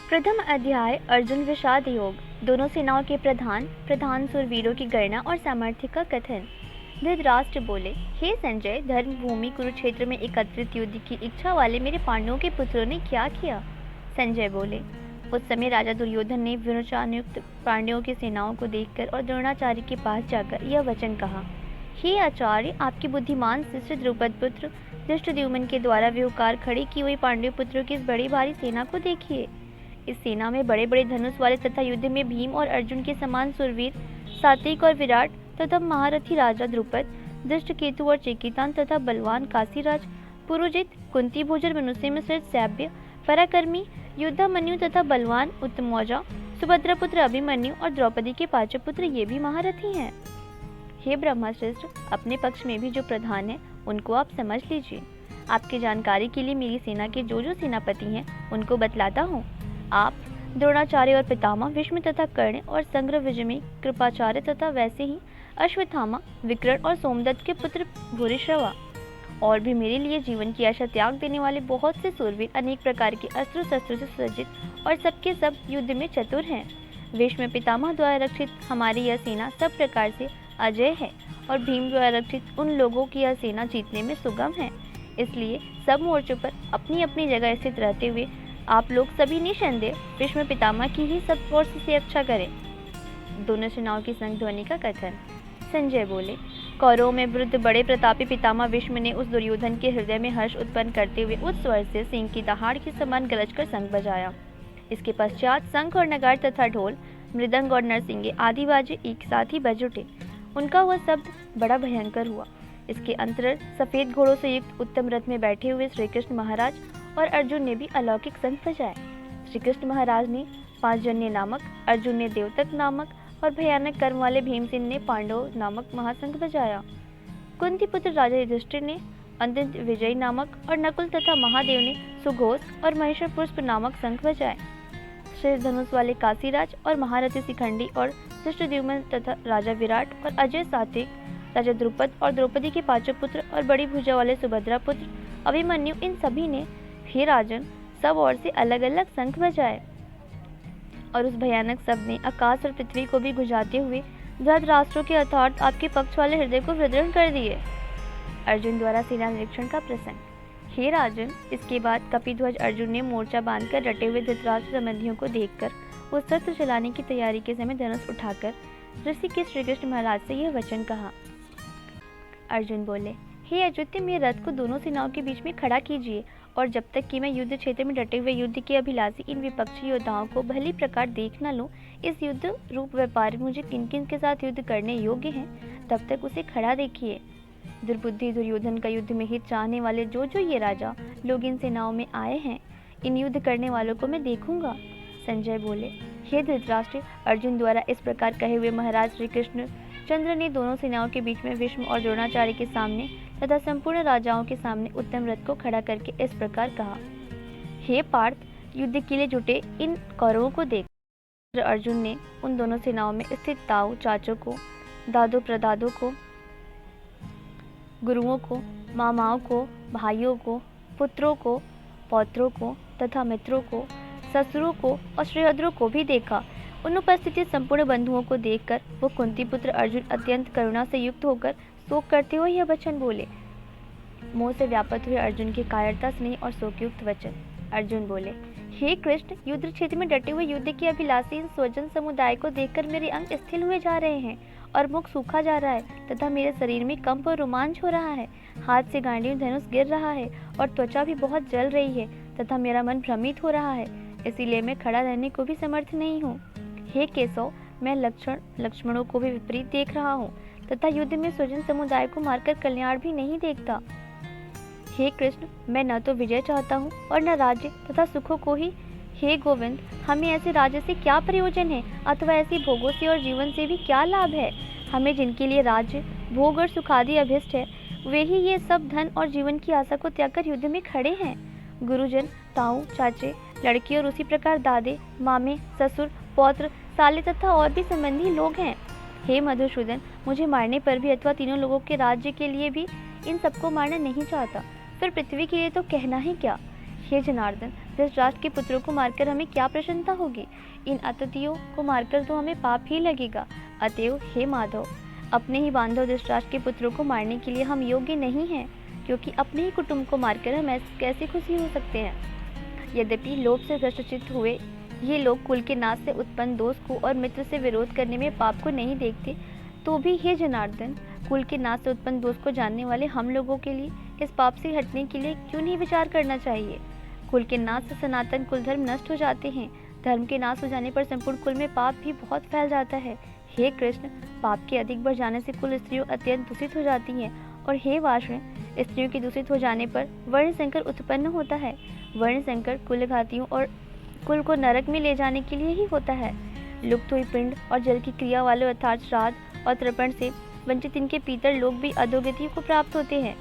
प्रथम अध्याय अर्जुन विषाद योग। दोनों सेनाओं के प्रधान सूरवीरों की गणना और सामर्थ्य का कथन। धृतराष्ट्र बोले, हे संजय, धर्म भूमि कुरुक्षेत्र में एकत्रित युद्ध की इच्छा वाले मेरे पांडवों के पुत्रों ने क्या किया? संजय बोले, उस समय राजा दुर्योधन ने विरोचनायुक्त पांडवों की सेनाओं को देखकर और द्रोणाचार्य के पास जाकर यह वचन कहा, हे आचार्य, आपके बुद्धिमान शिष्य द्रुपद पुत्र धृष्टद्युम्न के द्वारा विहुकार खड़ी की हुई पांडव पुत्रों की इस बड़ी भारी सेना को देखिए। इस सेना में बड़े बड़े धनुष वाले तथा युद्ध में भीम और अर्जुन के समान सुरवीर सात्विक और विराट तथा महारथी राजा द्रुपद, धृष्टकेतु और चेकितान तथा बलवान काशीराज, पुरोजित, कुंती भोजन मनुष्य में श्रेष्ठ सैभ्य, पराक्रमी युद्धामन्यु तथा बलवान उत्तमौजा, सुभद्रा पुत्र अभिमन्यु और द्रौपदी के पांचों पुत्र ये भी महारथी हैं। हे ब्रह्मश्रेष्ठ, अपने पक्ष में भी जो प्रधान है उनको आप समझ लीजिए। आपकी जानकारी के लिए मेरी सेना के जो सेनापति हैं उनको बतलाता हूँ। आप द्रोणाचार्य और पितामह भीष्म तथा कर्ण और संग्र विजय में कृपाचार्य तथा वैसे ही अश्वत्थामा, विकर्ण और सोमदत्त के पुत्र भूरिश्रवा और भी मेरे लिए जीवन की आशा त्याग देने वाले बहुत से सूरवीर अनेक प्रकार के अस्त्र शस्त्रों से सज्जित और सबके सब युद्ध में चतुर हैं। भीष्म पितामह द्वारा रक्षित हमारी यह सेना सब प्रकार से अजय है और भीम द्वारा रक्षित उन लोगों की यह सेना जीतने में सुगम है। इसलिए सब मोर्चों पर अपनी अपनी जगह स्थित रहते हुए आप लोग सभी निसंदेह भीष्म पितामह की ही सब ओर से रक्षा करें। दोनों सेनाओं की संग ध्वनि का कथन। संजय बोले, कौरवों में वृद्ध बड़े प्रतापी पितामह भीष्म ने उस दुर्योधन के हृदय में हर्ष उत्पन्न करते हुए उस स्वर से सिंह की दहाड़ के समान गरज कर शंख बजाया। इसके पश्चात शंख और नगाड़ तथा ढोल, मृदंग और नरसिंगे आदि बाजे एक साथ ही बज उठे। उनका वह शब्द बड़ा भयंकर हुआ। इसके अंतरर सफेद घोड़ों से युक्त उत्तम रथ में बैठे हुए श्री कृष्ण महाराज और अर्जुन ने भी अलौकिक शंख बजाए। श्री कृष्ण महाराज ने पांचजन्य नामक, अर्जुन ने देवतक नामक और भयानक कर्म वाले भीमसेन ने पांडव नामक महाशंख बजाया। कुंती पुत्र राजा युधिष्ठिर ने अत्यंत विजयी नामक और नकुल तथा महादेव ने सुघोष और महेश्वर पुष्प नामक शंख बजाए। श्रेष्ठ धनुष वाले काशीराज और महारथी शिखंडी और धृष्टद्युम्न तथा राजा विराट और अजय सात्विक राजा द्रुपद और द्रौपदी के पांचों पुत्र और बड़ी भुजा वाले सुभद्रा पुत्र अभिमन्यु, इन सभी ने हे राजन सब ओर से अलग अलग शंख बजाए और उस भयानक शब्द ने आकाश और पृथ्वी को भी गुंजाते हुए धृतराष्ट्र के अर्थात आपके पक्ष वाले हृदय को विदृढ़ कर दिए। अर्जुन द्वारा सेना निरीक्षण का प्रसंग। हे राजन, इसके बाद कपिध्वज अर्जुन ने मोर्चा बांधकर डटे हुए धृतराष्ट्र संबंधियों को देखकर उस शस्त्र चलाने की तैयारी के समय धनुष उठाकर ऋषि के श्री कृष्ण महाराज से यह वचन कहा। अर्जुन बोले, हे अच्युत, मेरे रथ को दोनों सेनाओं के बीच में खड़ा कीजिए और जब तक कि मैं युद्ध क्षेत्र में डटे हुए युद्ध के अभिलाषी इन विपक्षी योद्धाओं को भली प्रकार देख न लूं, इस युद्ध रूप व्यापार में मुझे किन किन के साथ युद्ध करने योग्य हैं, तब तक उसे खड़ा देखिए। दुर्बुद्धि दुर्योधन का युद्ध में हित चाहने वाले जो ये राजा लोग इन सेनाओं में आए हैं, इन युद्ध करने वालों को मैं देखूंगा। संजय बोले, हे धृतराष्ट्र, अर्जुन द्वारा इस प्रकार कहे हुए महाराज श्री कृष्ण चंद्र ने दोनों सेनाओं के बीच में भीष्म और द्रोणाचार्य के सामने तथा संपूर्ण राजाओं के सामने उत्तम रथ को खड़ा करके इस प्रकार कहा, हे पार्थ, युद्ध के लिए जुटे इन कौरवों को देख। अर्जुन ने उन दोनों सेनाओं में स्थित ताऊ चाचों को, दादों प्रदादों को, गुरुओं को, मामाओं को, भाइयों को, पुत्रों को, पौत्रों को तथा मित्रों को, ससुरों को और श्रीहद्रों को भी देखा। उन उपस्थित संपूर्ण बंधुओं को देखकर वो कुंती पुत्र अर्जुन अत्यंत करुणा से युक्त होकर शोक करते हुए यह वचन बोले। मोह से व्यापत हुए अर्जुन की कायरता, स्नेह और शोकयुक्त वचन। अर्जुन बोले, हे कृष्ण, युद्ध क्षेत्र में डटे हुए युद्ध के अभिलाषी इन स्वजन समुदाय को देखकर मेरे अंग स्थिर हुए जा रहे हैं और मुख सूखा जा रहा है तथा मेरे शरीर में कंप और रोमांच हो रहा है। हाथ से गांडीव धनुष गिर रहा है और त्वचा भी बहुत जल रही है तथा मेरा मन भ्रमित हो रहा है, इसीलिए मैं खड़ा रहने को भी समर्थ नहीं हूँ। हे केशव, मैं लक्ष्मणों को भी विपरीत देख रहा हूँ तथा युद्ध में स्वजन समुदाय को मारकर कल्याण भी नहीं देखता। हे कृष्ण, मैं न तो विजय चाहता हूँ और न राज्य तथा सुखों को ही। हे गोविंद, हमें ऐसे राज्य से क्या प्रयोजन है अथवा ऐसी भोगों से और जीवन से भी क्या लाभ है? हमें जिनके लिए राज्य, भोग और सुखादि अभिष्ट है, वे ही ये सब धन और जीवन की आशा को त्याग कर युद्ध में खड़े हैं। गुरुजन, ताऊ, चाचे, लड़की और उसी प्रकार दादे, मामे, ससुर, पौत्र, साले तथा और भी संबंधी लोग हैं। हे मधुसूदन, मुझे मारने पर भी अथवा तीनों लोगों के राज्य के लिए भी इन सबको मारना नहीं चाहता, फिर पृथ्वी के लिए तो कहना ही क्या। हे जनार्दन, धृतराष्ट्र के पुत्रों को मारकर हमें क्या प्रसन्नता होगी? इन अतिथियों को मारकर तो हमें पाप ही लगेगा। अतएव हे माधव, अपने ही बांधव धृतराष्ट्र के पुत्रों को मारने के लिए हम योग्य नहीं हैं, क्योंकि अपने ही कुटुंब को मारकर हम कैसे खुशी हो सकते हैं? यद्यपि लोभ से भ्रष्टचित्त हुए ये लोग कुल के नाश से उत्पन्न दोष को और मित्र से विरोध करने में पाप को नहीं देखते, तो भी हे जनार्दन, कुल के नाश से उत्पन्न दोष को जानने वाले हम लोगों के लिए इस पाप से हटने के लिए क्यों नहीं विचार करना चाहिए? कुल के नाश से सनातन कुल धर्म नष्ट हो जाते हैं। धर्म के नाश हो जाने पर संपूर्ण कुल में पाप भी बहुत फैल जाता है। हे कृष्ण, पाप के अधिक बढ़ जाने से कुल स्त्रियों अत्यंत दूषित हो जाती हैं, और हे वाष्ण, स्त्रियों के दूषित हो जाने पर वर्ण संकर उत्पन्न होता है। वर्ण संकर कुलघातियों और कुल को नरक में ले जाने के लिए ही होता है। लुप्त हुई पिंड और जल की क्रिया वाले अर्थात श्राद्ध और तर्पण से वंचित इनके पीतर लोग भी अधोगति को प्राप्त होते हैं।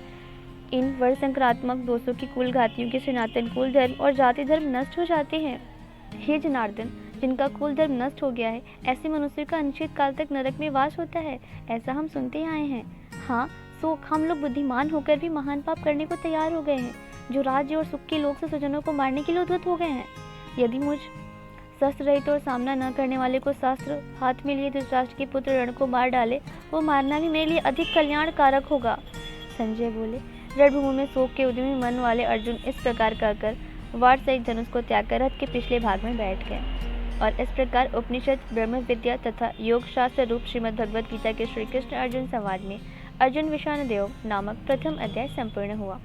इन वर्ण संक्रात्मक दोषों की कुलघातियों के सनातन कुल धर्म और जाति धर्म नष्ट हो जाते हैं। हे जनार्दन, जिनका कुल धर्म नष्ट हो गया है, ऐसे मनुष्य का अनिश्चित काल तक नरक में वास होता है, ऐसा हम सुनते आए हैं। हाँ, सो हम लोग बुद्धिमान होकर भी महान पाप करने को तैयार हो गए हैं, जो राज्य और सुख के लोग से स्वजनों को मारने के लिए उद्धत हो गए हैं। यदि मुझ शस्त्र रहित और सामना न करने वाले को शस्त्र हाथ में लिए धृतराष्ट्र के पुत्र रण को मार डाले, वो मारना भी मेरे लिए अधिक कल्याणकारक होगा। संजय बोले, रणभूमि में शोक के उद्यमी मन वाले अर्जुन इस प्रकार कहकर वार सहित धनुष को त्याग कर रथ के पिछले भाग में बैठ गए। और इस प्रकार उपनिषद, ब्रह्म विद्या तथा योग शास्त्र रूप श्रीमद् भगवद गीता के श्री कृष्ण अर्जुन संवाद में अर्जुन विषाणु देव नामक प्रथम अध्याय संपूर्ण हुआ।